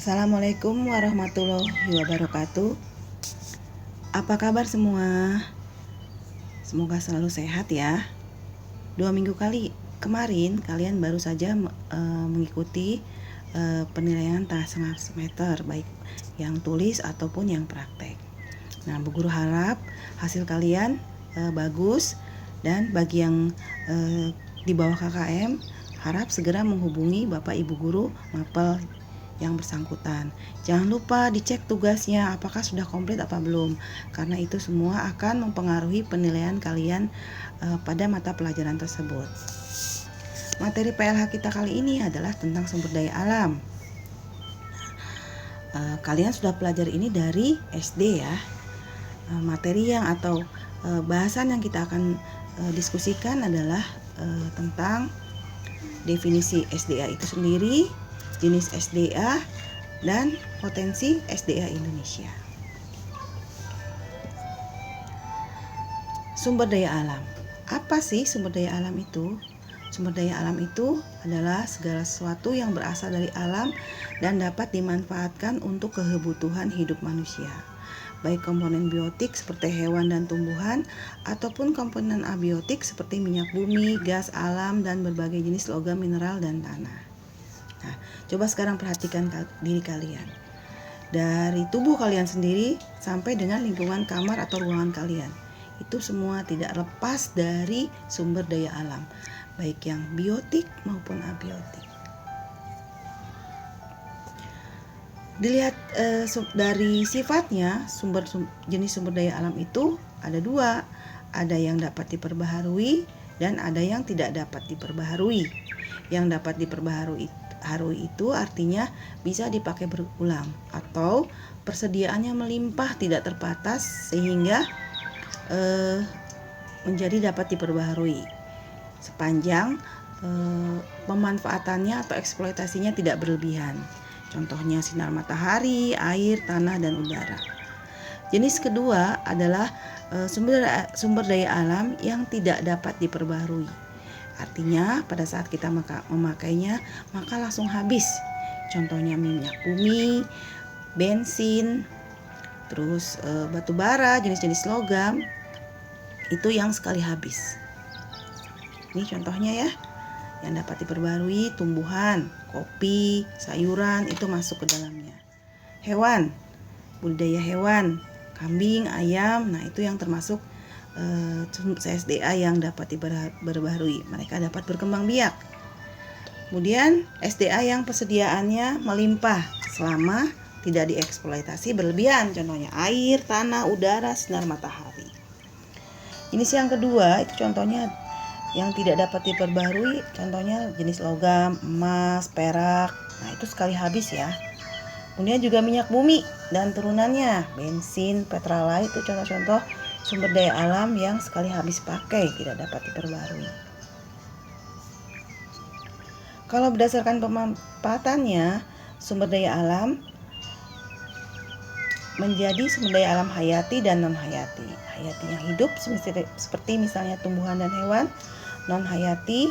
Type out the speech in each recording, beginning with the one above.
Assalamualaikum warahmatullahi wabarakatuh. Apa kabar semua? Semoga selalu sehat ya. 2 minggu kemarin kalian baru saja mengikuti penilaian tengah semester, baik yang tulis ataupun yang praktek. Nah, Bu Guru harap hasil kalian bagus, dan bagi yang di bawah KKM harap segera menghubungi Bapak Ibu Guru mapel yang bersangkutan. Jangan lupa dicek tugasnya apakah sudah komplit apa belum, karena itu semua akan mempengaruhi penilaian kalian pada mata pelajaran tersebut. Materi PLH kita kali ini adalah tentang sumber daya alam. Kalian sudah pelajari ini dari SD ya. Materi yang atau bahasan yang kita akan diskusikan adalah tentang definisi SDA itu sendiri, jenis SDA, dan potensi SDA Indonesia. Sumber daya alam. Apa sih sumber daya alam itu? Sumber daya alam itu adalah segala sesuatu yang berasal dari alam dan dapat dimanfaatkan untuk kebutuhan hidup manusia, baik komponen biotik seperti hewan dan tumbuhan, ataupun komponen abiotik seperti minyak bumi, gas alam, dan berbagai jenis logam, mineral, dan tanah. Nah, coba sekarang perhatikan diri kalian. Dari tubuh kalian sendiri sampai dengan lingkungan kamar atau ruangan kalian. Itu semua tidak lepas dari sumber daya alam, baik yang biotik maupun abiotik. Dilihat dari sifatnya, jenis sumber daya alam itu ada dua. Ada yang dapat diperbaharui dan ada yang tidak dapat diperbaharui. Yang dapat diperbaharui itu artinya bisa dipakai berulang atau persediaannya melimpah tidak terbatas sehingga menjadi dapat diperbaharui sepanjang pemanfaatannya atau eksploitasinya tidak berlebihan. Contohnya sinar matahari, air, tanah, dan udara. Jenis kedua adalah sumber daya alam yang tidak dapat diperbaharui. Artinya pada saat kita memakainya maka langsung habis. Contohnya minyak bumi, bensin, terus batu bara, jenis-jenis logam, itu yang sekali habis. Ini contohnya ya, yang dapat diperbarui tumbuhan, kopi, sayuran, itu masuk ke dalamnya. Hewan, budidaya hewan, kambing, ayam, nah itu yang termasuk SDA yang dapat diperbaharui. Mereka dapat berkembang biak. Kemudian SDA yang persediaannya melimpah selama tidak dieksploitasi berlebihan, contohnya air, tanah, udara, sinar matahari. Jenis yang kedua itu contohnya yang tidak dapat diperbaharui, contohnya jenis logam, emas, perak, nah itu sekali habis ya. Kemudian juga minyak bumi dan turunannya, bensin, petralite, itu contoh-contoh sumber daya alam yang sekali habis pakai, tidak dapat diperbarui. Kalau berdasarkan pemanfaatannya, sumber daya alam menjadi sumber daya alam hayati dan non-hayati. Hayati yang hidup seperti misalnya tumbuhan dan hewan, non-hayati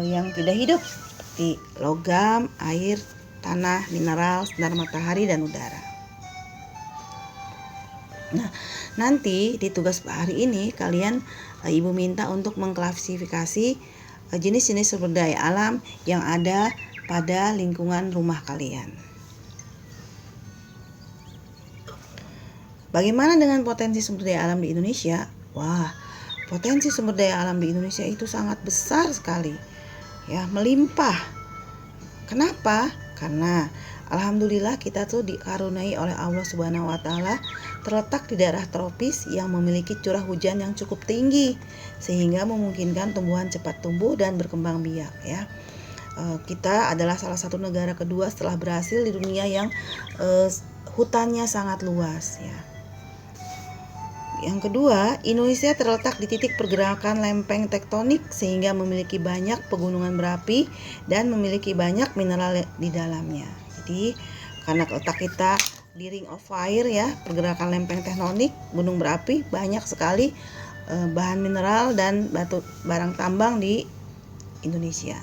yang tidak hidup seperti logam, air, tanah, mineral, sinar matahari, dan udara. Nah, nanti di tugas hari ini kalian Ibu minta untuk mengklasifikasi jenis-jenis sumber daya alam yang ada pada lingkungan rumah kalian. Bagaimana dengan potensi sumber daya alam di Indonesia? Wah, potensi sumber daya alam di Indonesia itu sangat besar sekali. Ya, melimpah. Kenapa? Karena alhamdulillah kita tuh dikaruniai oleh Allah Subhanahu wa taala terletak di daerah tropis yang memiliki curah hujan yang cukup tinggi sehingga memungkinkan tumbuhan cepat tumbuh dan berkembang biak ya. Kita adalah salah satu negara kedua setelah Brasil di dunia yang hutannya sangat luas ya. Yang kedua, Indonesia terletak di titik pergerakan lempeng tektonik sehingga memiliki banyak pegunungan berapi dan memiliki banyak mineral di dalamnya. Jadi karena letak kita di ring of fire ya, pergerakan lempeng tektonik, gunung berapi, banyak sekali bahan mineral dan barang tambang di Indonesia.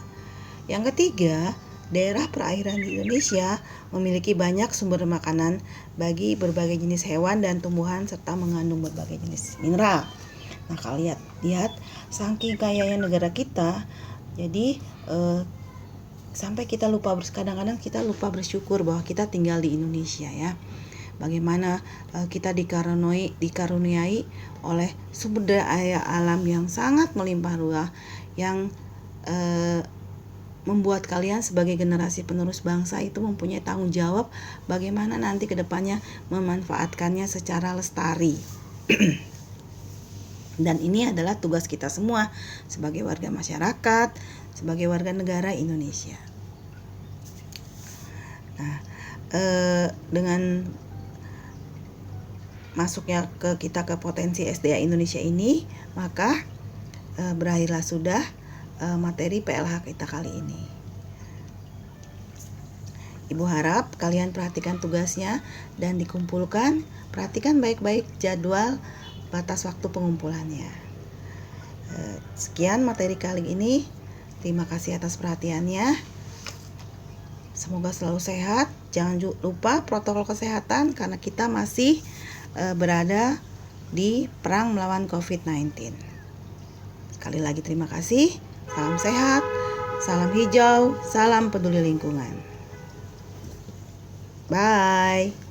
Yang ketiga, daerah perairan di Indonesia memiliki banyak sumber makanan bagi berbagai jenis hewan dan tumbuhan serta mengandung berbagai jenis mineral. Nah, kalian lihat saking kayanya negara kita, jadi sampai kita kadang-kadang kita lupa bersyukur bahwa kita tinggal di Indonesia ya. Bagaimana kita dikaruniai oleh sumber daya alam yang sangat melimpah ruah, yang membuat kalian sebagai generasi penerus bangsa itu mempunyai tanggung jawab bagaimana nanti kedepannya memanfaatkannya secara lestari. Dan ini adalah tugas kita semua sebagai warga masyarakat, sebagai warga negara Indonesia. Nah, dengan masuknya kita ke potensi SDA Indonesia ini, maka berakhirlah sudah materi PLH kita kali ini. Ibu harap kalian perhatikan tugasnya dan dikumpulkan. Perhatikan baik-baik jadwal batas waktu pengumpulannya. Sekian materi kali ini. Terima kasih atas perhatiannya. Semoga selalu sehat. Jangan lupa protokol kesehatan karena kita masih berada di perang melawan COVID-19. Sekali lagi terima kasih. Salam sehat, salam hijau, salam peduli lingkungan. Bye.